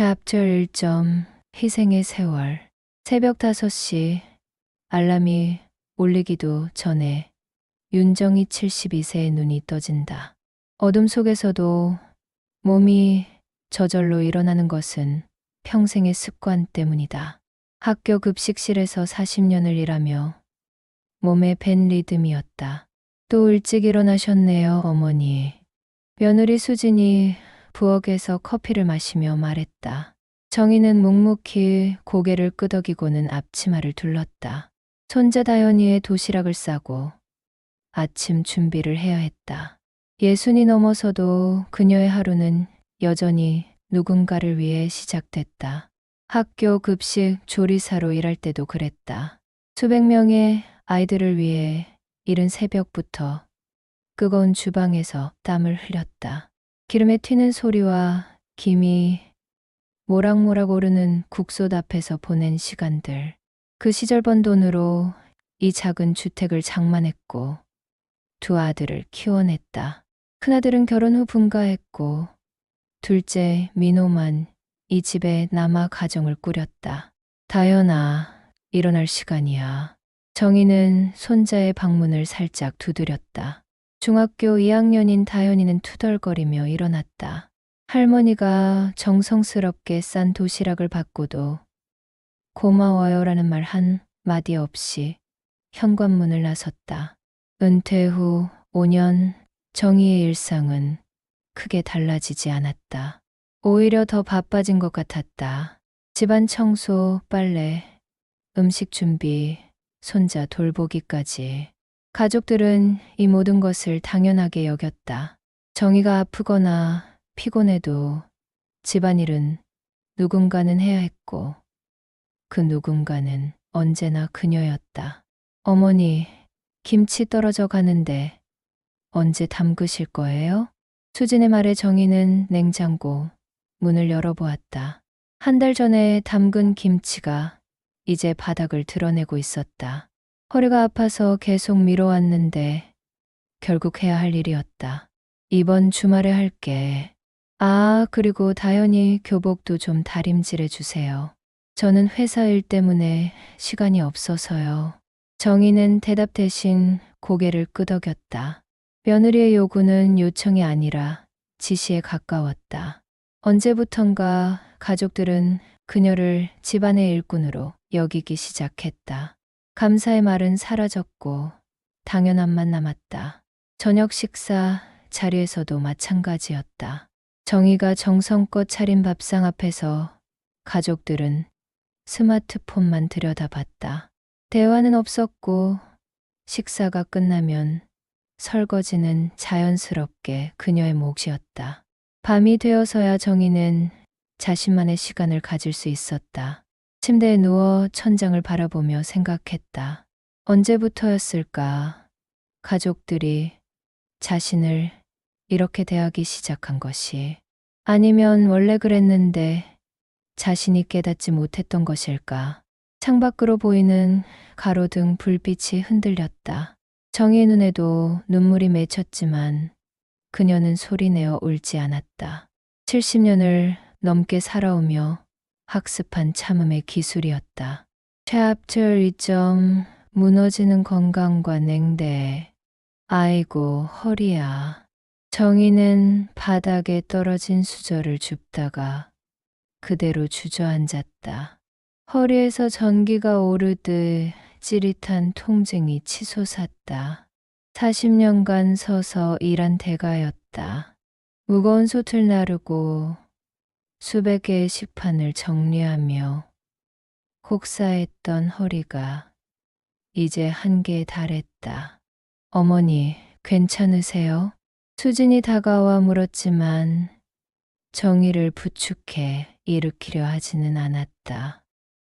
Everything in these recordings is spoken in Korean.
Chapter 1점 희생의 세월. 새벽 5시 알람이 울리기도 전에 윤정이 72세의 눈이 떠진다. 어둠 속에서도 몸이 저절로 일어나는 것은 평생의 습관 때문이다. 학교 급식실에서 40년을 일하며 몸에 밴 리듬이었다. 또 일찍 일어나셨네요, 어머니. 며느리 수진이 부엌에서 커피를 마시며 말했다. 정희는 묵묵히 고개를 끄덕이고는 앞치마를 둘렀다. 손자 다현이의 도시락을 싸고 아침 준비를 해야 했다. 60이 넘어서도 그녀의 하루는 여전히 누군가를 위해 시작됐다. 학교 급식 조리사로 일할 때도 그랬다. 수백 명의 아이들을 위해 이른 새벽부터 뜨거운 주방에서 땀을 흘렸다. 기름에 튀는 소리와 김이 모락모락 오르는 국솥 앞에서 보낸 시간들. 그 시절 번 돈으로 이 작은 주택을 장만했고 두 아들을 키워냈다. 큰아들은 결혼 후 분가했고 둘째 민호만 이 집에 남아 가정을 꾸렸다. 다현아, 일어날 시간이야. 정희는 손자의 방문을 살짝 두드렸다. 중학교 2학년인 다현이는 투덜거리며 일어났다. 할머니가 정성스럽게 싼 도시락을 받고도 고마워요라는 말 한 마디 없이 현관문을 나섰다. 은퇴 후 5년 정희의 일상은 크게 달라지지 않았다. 오히려 더 바빠진 것 같았다. 집안 청소, 빨래, 음식 준비, 손자 돌보기까지. 가족들은 이 모든 것을 당연하게 여겼다. 정희가 아프거나 피곤해도 집안일은 누군가는 해야 했고 그 누군가는 언제나 그녀였다. 어머니, 김치 떨어져 가는데 언제 담그실 거예요? 수진의 말에 정희는 냉장고 문을 열어보았다. 한 달 전에 담근 김치가 이제 바닥을 드러내고 있었다. 허리가 아파서 계속 미뤄왔는데 결국 해야 할 일이었다. 이번 주말에 할게. 아, 그리고 다현이 교복도 좀 다림질해 주세요. 저는 회사 일 때문에 시간이 없어서요. 정희는 대답 대신 고개를 끄덕였다. 며느리의 요구는 요청이 아니라 지시에 가까웠다. 언제부턴가 가족들은 그녀를 집안의 일꾼으로 여기기 시작했다. 감사의 말은 사라졌고 당연함만 남았다. 저녁 식사 자리에서도 마찬가지였다. 정희가 정성껏 차린 밥상 앞에서 가족들은 스마트폰만 들여다봤다. 대화는 없었고 식사가 끝나면 설거지는 자연스럽게 그녀의 몫이었다. 밤이 되어서야 정희는 자신만의 시간을 가질 수 있었다. 침대에 누워 천장을 바라보며 생각했다. 언제부터였을까? 가족들이 자신을 이렇게 대하기 시작한 것이. 아니면 원래 그랬는데 자신이 깨닫지 못했던 것일까? 창밖으로 보이는 가로등 불빛이 흔들렸다. 정희의 눈에도 눈물이 맺혔지만 그녀는 소리내어 울지 않았다. 70년을 넘게 살아오며 학습한 참음의 기술이었다. Chapter 2점 무너지는 건강과 냉대. 아이고 허리야. 정희는 바닥에 떨어진 수저를 줍다가 그대로 주저앉았다. 허리에서 전기가 오르듯 찌릿한 통증이 치솟았다. 40년간 서서 일한 대가였다. 무거운 솥을 나르고 수백 개의 식판을 정리하며 곡사했던 허리가 이제 한계에 달했다. 어머니, 괜찮으세요? 수진이 다가와 물었지만 정희를 부축해 일으키려 하지는 않았다.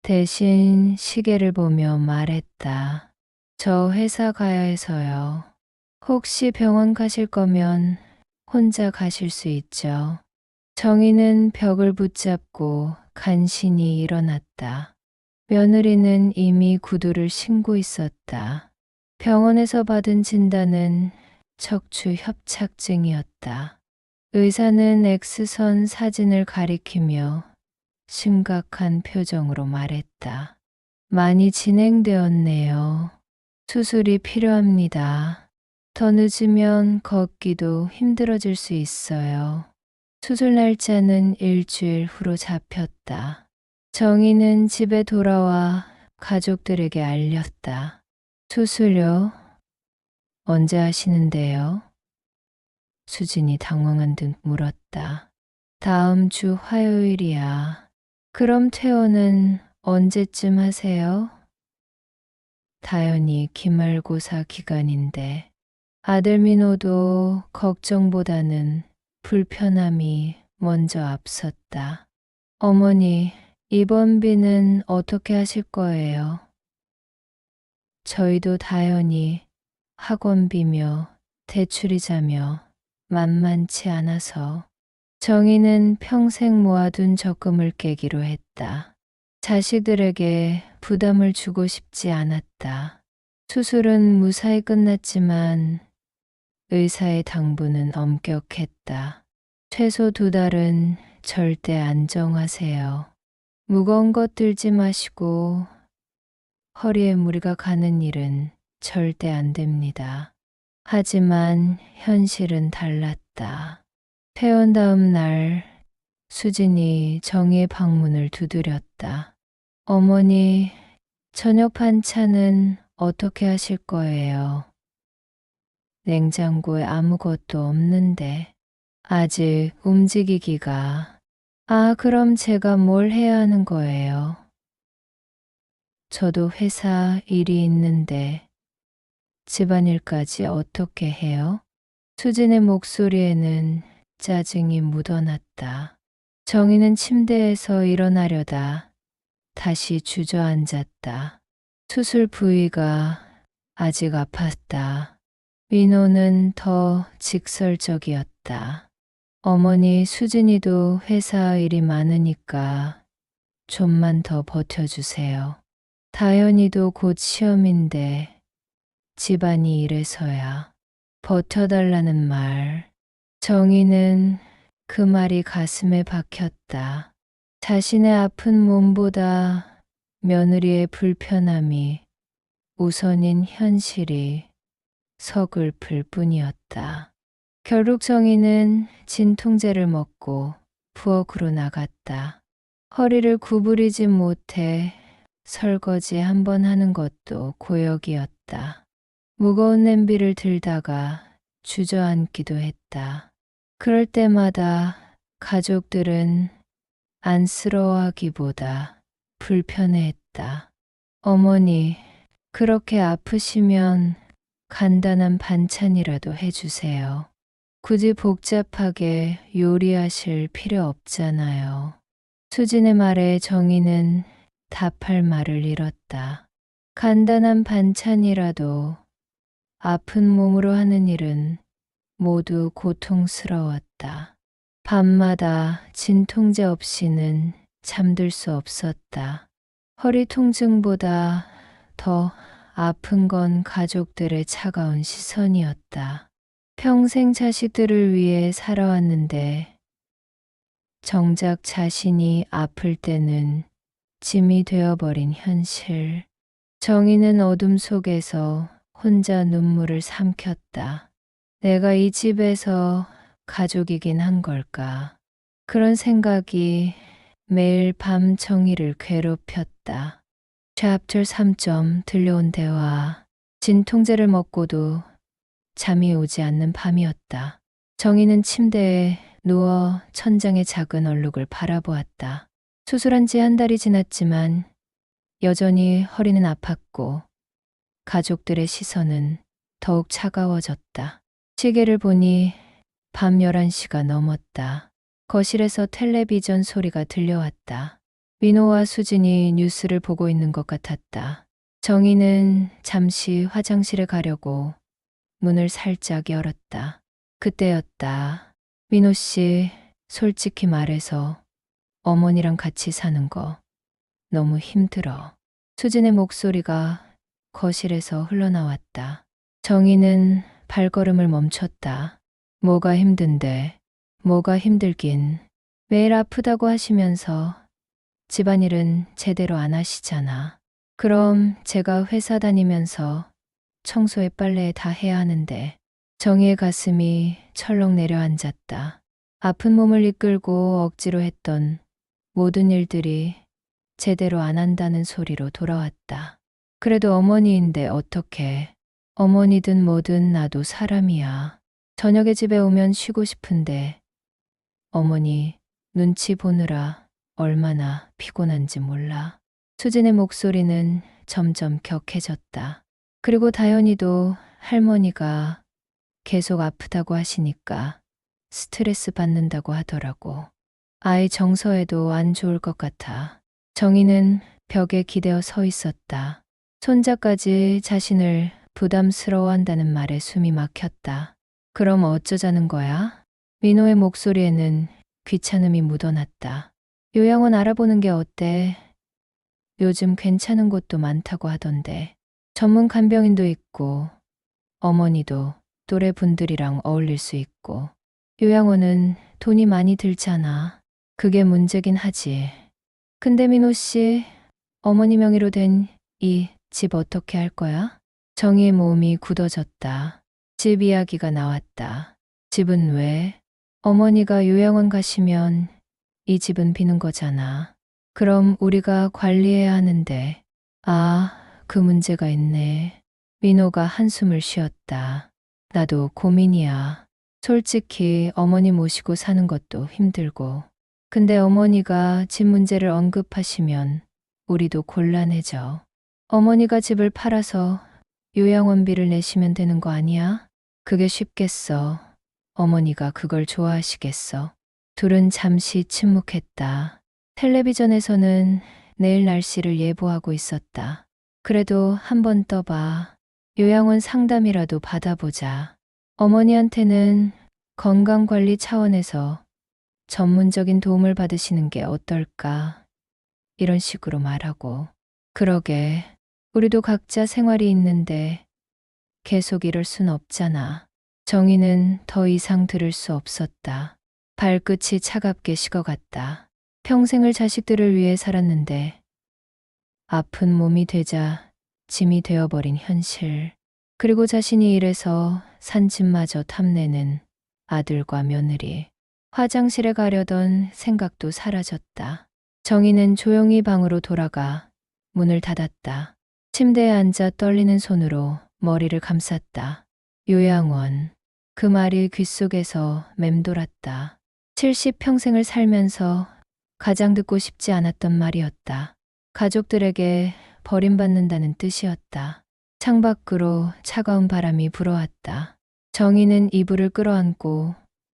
대신 시계를 보며 말했다. 저 회사 가야 해서요. 혹시 병원 가실 거면 혼자 가실 수 있죠. 정희는 벽을 붙잡고 간신히 일어났다. 며느리는 이미 구두를 신고 있었다. 병원에서 받은 진단은 척추 협착증이었다. 의사는 X선 사진을 가리키며 심각한 표정으로 말했다. 많이 진행되었네요. 수술이 필요합니다. 더 늦으면 걷기도 힘들어질 수 있어요. 수술 날짜는 일주일 후로 잡혔다. 정희는 집에 돌아와 가족들에게 알렸다. 수술요? 언제 하시는데요? 수진이 당황한 듯 물었다. 다음 주 화요일이야. 그럼 퇴원은 언제쯤 하세요? 다현이 기말고사 기간인데 아들 민호도 걱정보다는 불편함이 먼저 앞섰다. 어머니, 입원비는 어떻게 하실 거예요? 저희도 다현이 학원비며 대출이자며 만만치 않아서 정희는 평생 모아둔 적금을 깨기로 했다. 자식들에게 부담을 주고 싶지 않았다. 수술은 무사히 끝났지만 의사의 당부는 엄격했다. 최소 2달은 절대 안정하세요. 무거운 것 들지 마시고 허리에 무리가 가는 일은 절대 안 됩니다. 하지만 현실은 달랐다. 퇴원 다음 날 수진이 정희의 방문을 두드렸다. 어머니, 저녁 반찬은 어떻게 하실 거예요? 냉장고에 아무것도 없는데 아직 움직이기가. 아, 그럼 제가 뭘 해야 하는 거예요? 저도 회사 일이 있는데 집안일까지 어떻게 해요? 수진의 목소리에는 짜증이 묻어났다. 정희는 침대에서 일어나려다 다시 주저앉았다. 수술 부위가 아직 아팠다. 민호는 더 직설적이었다. 어머니, 수진이도 회사 일이 많으니까 좀만 더 버텨주세요. 다현이도 곧 시험인데 집안이 이래서야. 버텨달라는 말. 정희는 그 말이 가슴에 박혔다. 자신의 아픈 몸보다 며느리의 불편함이 우선인 현실이 서글플 뿐이었다. 결국 정희는 진통제를 먹고 부엌으로 나갔다. 허리를 구부리지 못해 설거지 한 번 하는 것도 고역이었다. 무거운 냄비를 들다가 주저앉기도 했다. 그럴 때마다 가족들은 안쓰러워하기보다 불편해했다. 어머니, 그렇게 아프시면 간단한 반찬이라도 해주세요. 굳이 복잡하게 요리하실 필요 없잖아요. 수진의 말에 정희는 답할 말을 잃었다. 간단한 반찬이라도 아픈 몸으로 하는 일은 모두 고통스러웠다. 밤마다 진통제 없이는 잠들 수 없었다. 허리 통증보다 더 아픈 건 가족들의 차가운 시선이었다. 평생 자식들을 위해 살아왔는데 정작 자신이 아플 때는 짐이 되어버린 현실. 정희는 어둠 속에서 혼자 눈물을 삼켰다. 내가 이 집에서 가족이긴 한 걸까? 그런 생각이 매일 밤 정희를 괴롭혔다. 챕터 3점 들려온 대화. 진통제를 먹고도 잠이 오지 않는 밤이었다. 정희는 침대에 누워 천장의 작은 얼룩을 바라보았다. 수술한 지 1달이 지났지만 여전히 허리는 아팠고 가족들의 시선은 더욱 차가워졌다. 시계를 보니 밤 11시가 넘었다. 거실에서 텔레비전 소리가 들려왔다. 민호와 수진이 뉴스를 보고 있는 것 같았다. 정희는 잠시 화장실에 가려고 문을 살짝 열었다. 그때였다. 민호 씨, 솔직히 말해서 어머니랑 같이 사는 거 너무 힘들어. 수진의 목소리가 거실에서 흘러나왔다. 정희는 발걸음을 멈췄다. 뭐가 힘든데? 뭐가 힘들긴. 매일 아프다고 하시면서 집안일은 제대로 안 하시잖아. 그럼 제가 회사 다니면서 청소에 빨래 다 해야 하는데 정희의 가슴이 철렁 내려앉았다. 아픈 몸을 이끌고 억지로 했던 모든 일들이 제대로 안 한다는 소리로 돌아왔다. 그래도 어머니인데 어떡해. 어머니든 뭐든 나도 사람이야. 저녁에 집에 오면 쉬고 싶은데 어머니 눈치 보느라 얼마나 피곤한지 몰라. 수진의 목소리는 점점 격해졌다. 그리고 다현이도 할머니가 계속 아프다고 하시니까 스트레스 받는다고 하더라고. 아이 정서에도 안 좋을 것 같아. 정희는 벽에 기대어 서 있었다. 손자까지 자신을 부담스러워한다는 말에 숨이 막혔다. 그럼 어쩌자는 거야? 민호의 목소리에는 귀찮음이 묻어났다. 요양원 알아보는 게 어때? 요즘 괜찮은 곳도 많다고 하던데. 전문 간병인도 있고, 어머니도 또래 분들이랑 어울릴 수 있고, 요양원은 돈이 많이 들잖아. 그게 문제긴 하지. 근데 민호 씨, 어머니 명의로 된 이 집 어떻게 할 거야? 정희의 몸이 굳어졌다. 집 이야기가 나왔다. 집은 왜? 어머니가 요양원 가시면 이 집은 비는 거잖아. 그럼 우리가 관리해야 하는데. 아, 그 문제가 있네. 민호가 한숨을 쉬었다. 나도 고민이야. 솔직히 어머니 모시고 사는 것도 힘들고. 근데 어머니가 집 문제를 언급하시면 우리도 곤란해져. 어머니가 집을 팔아서 요양원비를 내시면 되는 거 아니야? 그게 쉽겠어. 어머니가 그걸 좋아하시겠어. 둘은 잠시 침묵했다. 텔레비전에서는 내일 날씨를 예보하고 있었다. 그래도 한번 떠봐. 요양원 상담이라도 받아보자. 어머니한테는 건강관리 차원에서 전문적인 도움을 받으시는 게 어떨까? 이런 식으로 말하고. 그러게, 우리도 각자 생활이 있는데 계속 이럴 순 없잖아. 정희는 더 이상 들을 수 없었다. 발끝이 차갑게 식어갔다. 평생을 자식들을 위해 살았는데 아픈 몸이 되자 짐이 되어버린 현실. 그리고 자신이 일해서 산 집마저 탐내는 아들과 며느리. 화장실에 가려던 생각도 사라졌다. 정희는 조용히 방으로 돌아가 문을 닫았다. 침대에 앉아 떨리는 손으로 머리를 감쌌다. 요양원. 그 말이 귓속에서 맴돌았다. 70평생을 살면서 가장 듣고 싶지 않았던 말이었다. 가족들에게 버림받는다는 뜻이었다. 창밖으로 차가운 바람이 불어왔다. 정희는 이불을 끌어안고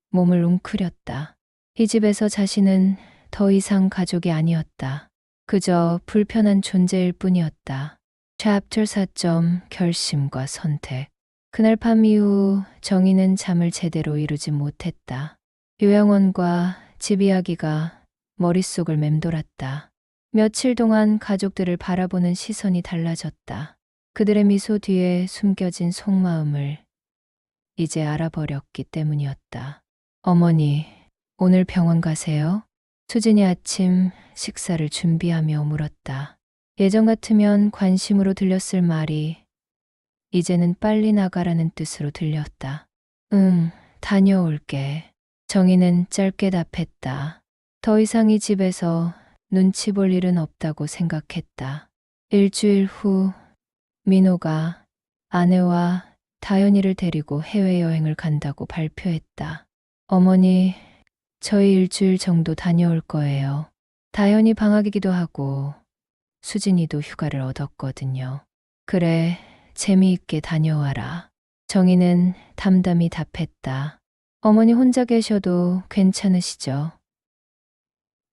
몸을 웅크렸다. 이 집에서 자신은 더 이상 가족이 아니었다. 그저 불편한 존재일 뿐이었다. 챕터 4점 결심과 선택. 그날 밤 이후 정희는 잠을 제대로 이루지 못했다. 요양원과 집 이야기가 머릿속을 맴돌았다. 며칠 동안 가족들을 바라보는 시선이 달라졌다. 그들의 미소 뒤에 숨겨진 속마음을 이제 알아버렸기 때문이었다. 어머니, 오늘 병원 가세요? 수진이 아침 식사를 준비하며 물었다. 예전 같으면 관심으로 들렸을 말이 이제는 빨리 나가라는 뜻으로 들렸다. 응, 다녀올게. 정희는 짧게 답했다. 더 이상 이 집에서 눈치 볼 일은 없다고 생각했다. 일주일 후 민호가 아내와 다현이를 데리고 해외여행을 간다고 발표했다. 어머니, 저희 일주일 정도 다녀올 거예요. 다현이 방학이기도 하고 수진이도 휴가를 얻었거든요. 그래, 재미있게 다녀와라. 정희는 담담히 답했다. 어머니 혼자 계셔도 괜찮으시죠?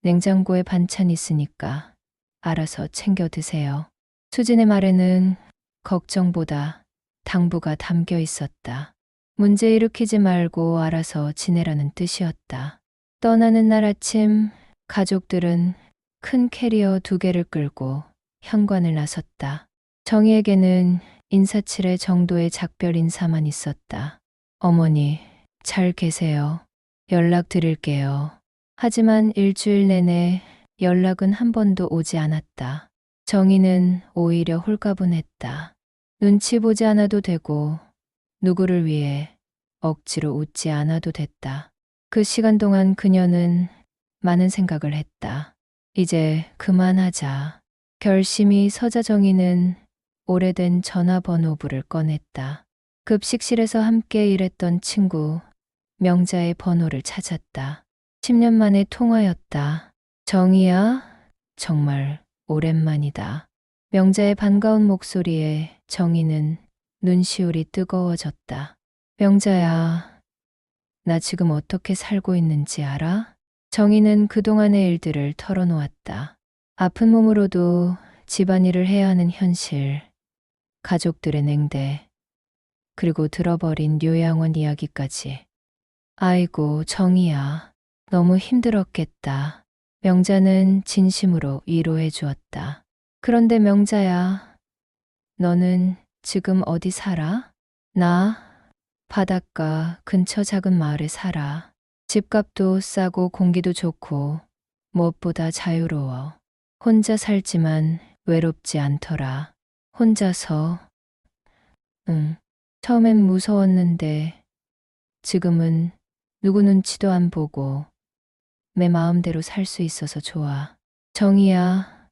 냉장고에 반찬 있으니까 알아서 챙겨 드세요. 수진의 말에는 걱정보다 당부가 담겨 있었다. 문제 일으키지 말고 알아서 지내라는 뜻이었다. 떠나는 날 아침 가족들은 큰 캐리어 2개를 끌고 현관을 나섰다. 정희에게는 인사치레 정도의 작별 인사만 있었다. 어머니, 잘 계세요. 연락 드릴게요. 하지만 일주일 내내 연락은 한 번도 오지 않았다. 정희는 오히려 홀가분했다. 눈치 보지 않아도 되고 누구를 위해 억지로 웃지 않아도 됐다. 그 시간 동안 그녀는 많은 생각을 했다. 이제 그만하자. 결심이 서자 정희는 오래된 전화번호부를 꺼냈다. 급식실에서 함께 일했던 친구 명자의 번호를 찾았다. 10년 만에 통화였다. 정희야, 정말 오랜만이다. 명자의 반가운 목소리에 정희는 눈시울이 뜨거워졌다. 명자야, 나 지금 어떻게 살고 있는지 알아? 정희는 그동안의 일들을 털어놓았다. 아픈 몸으로도 집안일을 해야 하는 현실, 가족들의 냉대, 그리고 들어버린 요양원 이야기까지. 아이고, 정희야, 너무 힘들었겠다. 명자는 진심으로 위로해 주었다. 그런데 명자야, 너는 지금 어디 살아? 나 바닷가 근처 작은 마을에 살아. 집값도 싸고 공기도 좋고 무엇보다 자유로워. 혼자 살지만 외롭지 않더라. 혼자서, 응. 처음엔 무서웠는데 지금은 누구 눈치도 안 보고 내 마음대로 살 수 있어서 좋아. 정희야,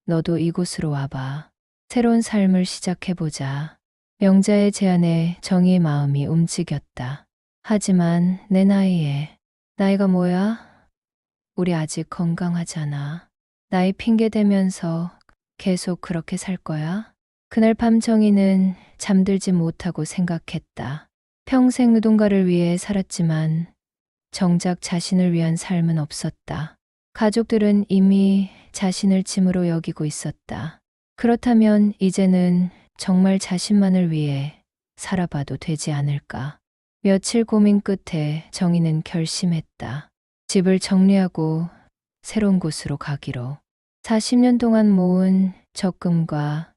너도 이곳으로 와봐. 새로운 삶을 시작해보자. 명자의 제안에 정희의 마음이 움직였다. 하지만 내 나이에, 나이가 뭐야? 우리 아직 건강하잖아. 나이 핑계 대면서 계속 그렇게 살 거야? 그날 밤 정희는 잠들지 못하고 생각했다. 평생 누군가를 위해 살았지만 정작 자신을 위한 삶은 없었다. 가족들은 이미 자신을 짐으로 여기고 있었다. 그렇다면 이제는 정말 자신만을 위해 살아봐도 되지 않을까. 며칠 고민 끝에 정희는 결심했다. 집을 정리하고 새로운 곳으로 가기로. 40년 동안 모은 적금과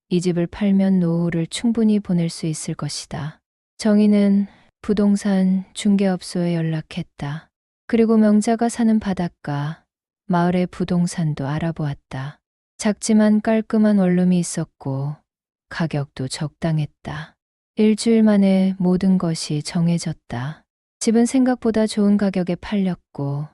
이 집을 팔면 노후를 충분히 보낼 수 있을 것이다. 정희는 부동산 중개업소에 연락했다. 그리고 명자가 사는 바닷가, 마을의 부동산도 알아보았다. 작지만 깔끔한 원룸이 있었고 가격도 적당했다. 일주일 만에 모든 것이 정해졌다. 집은 생각보다 좋은 가격에 팔렸고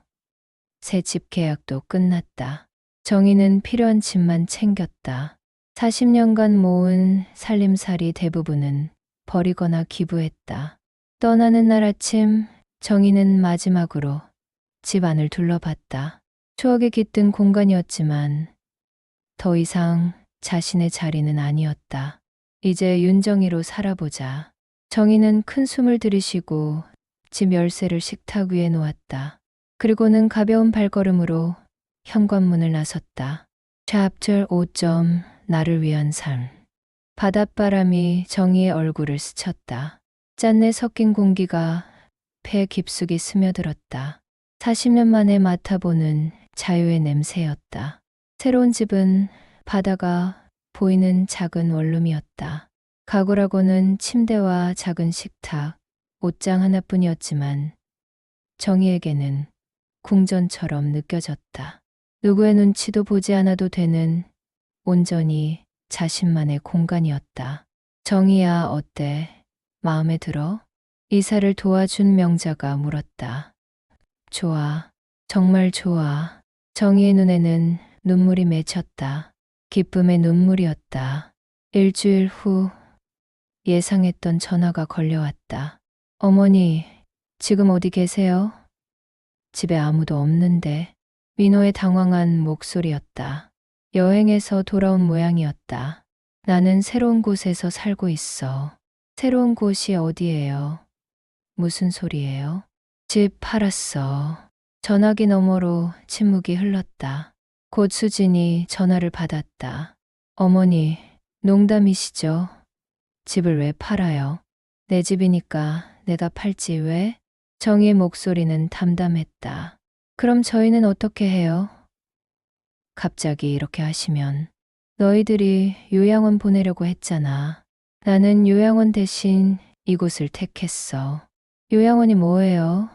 새 집 계약도 끝났다. 정희는 필요한 집만 챙겼다. 40년간 모은 살림살이 대부분은 버리거나 기부했다. 떠나는 날 아침 정희는 마지막으로 집 안을 둘러봤다. 추억에 깃든 공간이었지만 더 이상 자신의 자리는 아니었다. 이제 윤정희로 살아보자. 정희는 큰 숨을 들이쉬고 집 열쇠를 식탁 위에 놓았다. 그리고는 가벼운 발걸음으로 현관문을 나섰다. 챕터 5점 나를 위한 삶. 바닷바람이 정희의 얼굴을 스쳤다. 짠내 섞인 공기가 폐 깊숙이 스며들었다. 40년 만에 맡아보는 자유의 냄새였다. 새로운 집은 바다가 보이는 작은 원룸이었다. 가구라고는 침대와 작은 식탁, 옷장 하나뿐이었지만 정희에게는 궁전처럼 느껴졌다. 누구의 눈치도 보지 않아도 되는 온전히 자신만의 공간이었다. 정희야, 어때? 마음에 들어? 이사를 도와준 명자가 물었다. 좋아. 정말 좋아. 정희의 눈에는 눈물이 맺혔다. 기쁨의 눈물이었다. 일주일 후 예상했던 전화가 걸려왔다. 어머니, 지금 어디 계세요? 집에 아무도 없는데. 민호의 당황한 목소리였다. 여행에서 돌아온 모양이었다. 나는 새로운 곳에서 살고 있어. 새로운 곳이 어디예요? 무슨 소리예요? 집 팔았어. 전화기 너머로 침묵이 흘렀다. 곧 수진이 전화를 받았다. 어머니, 농담이시죠? 집을 왜 팔아요? 내 집이니까 내가 팔지 왜? 정희의 목소리는 담담했다. 그럼 저희는 어떻게 해요? 갑자기 이렇게 하시면 너희들이 요양원 보내려고 했잖아. 나는 요양원 대신 이곳을 택했어. 요양원이 뭐예요?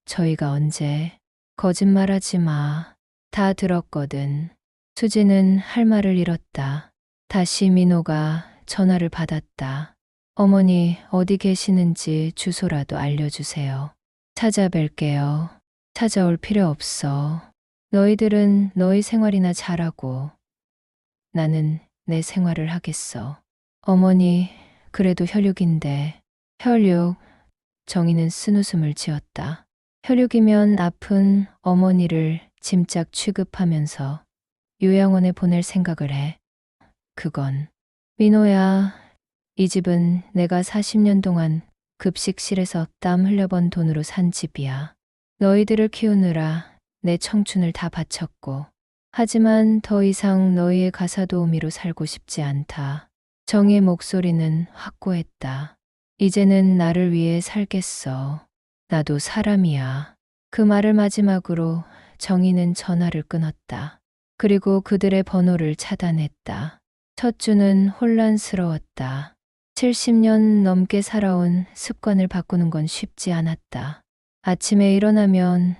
저희가 언제? 거짓말하지 마. 다 들었거든. 수지는 할 말을 잃었다. 다시 민호가 전화를 받았다. 어머니 어디 계시는지 주소라도 알려주세요. 찾아뵐게요. 찾아올 필요 없어. 너희들은 너희 생활이나 잘하고 나는 내 생활을 하겠어. 어머니, 그래도 혈육인데. 혈육, 정희는 쓴웃음을 지었다. 혈육이면 아픈 어머니를 짐짝 취급하면서 요양원에 보낼 생각을 해. 그건. 민호야, 이 집은 내가 40년 동안 급식실에서 땀 흘려번 돈으로 산 집이야. 너희들을 키우느라 내 청춘을 다 바쳤고. 하지만 더 이상 너희의 가사도우미로 살고 싶지 않다. 정의 목소리는 확고했다. 이제는 나를 위해 살겠어. 나도 사람이야. 그 말을 마지막으로 정희는 전화를 끊었다. 그리고 그들의 번호를 차단했다. 첫 주는 혼란스러웠다. 70년 넘게 살아온 습관을 바꾸는 건 쉽지 않았다. 아침에 일어나면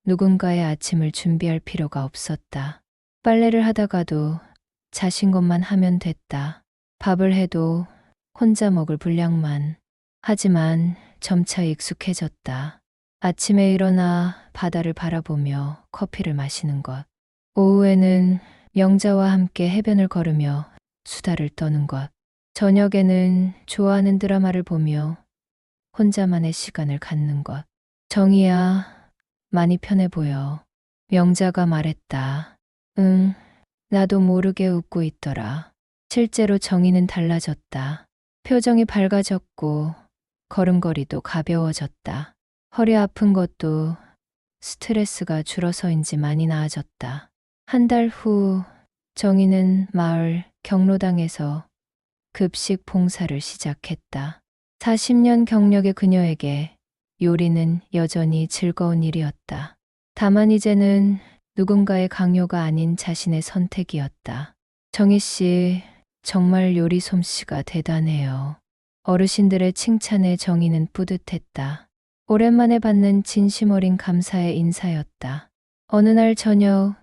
누군가의 아침을 준비할 필요가 없었다. 빨래를 하다가도 자신 것만 하면 됐다. 밥을 해도 혼자 먹을 분량만. 하지만 점차 익숙해졌다. 아침에 일어나 바다를 바라보며 커피를 마시는 것. 오후에는 명자와 함께 해변을 걸으며 수다를 떠는 것. 저녁에는 좋아하는 드라마를 보며 혼자만의 시간을 갖는 것. 정희야, 많이 편해 보여. 명자가 말했다. 응, 나도 모르게 웃고 있더라. 실제로 정희는 달라졌다. 표정이 밝아졌고 걸음걸이도 가벼워졌다. 허리 아픈 것도 스트레스가 줄어서인지 많이 나아졌다. 한 달 후 정희는 마을 경로당에서 급식 봉사를 시작했다. 40년 경력의 그녀에게 요리는 여전히 즐거운 일이었다. 다만 이제는 누군가의 강요가 아닌 자신의 선택이었다. 정희 씨, 정말 요리 솜씨가 대단해요. 어르신들의 칭찬에 정희는 뿌듯했다. 오랜만에 받는 진심 어린 감사의 인사였다. 어느 날 저녁,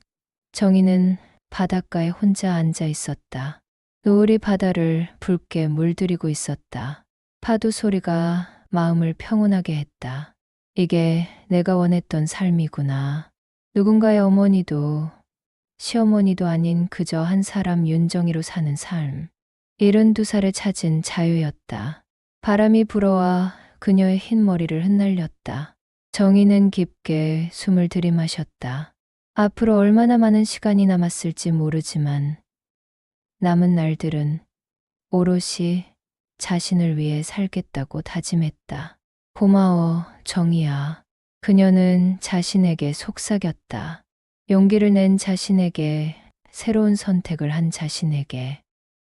정희는 바닷가에 혼자 앉아 있었다. 노을이 바다를 붉게 물들이고 있었다. 파도 소리가 마음을 평온하게 했다. 이게 내가 원했던 삶이구나. 누군가의 어머니도 시어머니도 아닌 그저 한 사람 윤정이로 사는 삶. 72살에 찾은 자유였다. 바람이 불어와 그녀의 흰 머리를 흩날렸다. 정희는 깊게 숨을 들이마셨다. 앞으로 얼마나 많은 시간이 남았을지 모르지만 남은 날들은 오롯이 자신을 위해 살겠다고 다짐했다. 고마워, 정희야. 그녀는 자신에게 속삭였다. 용기를 낸 자신에게, 새로운 선택을 한 자신에게.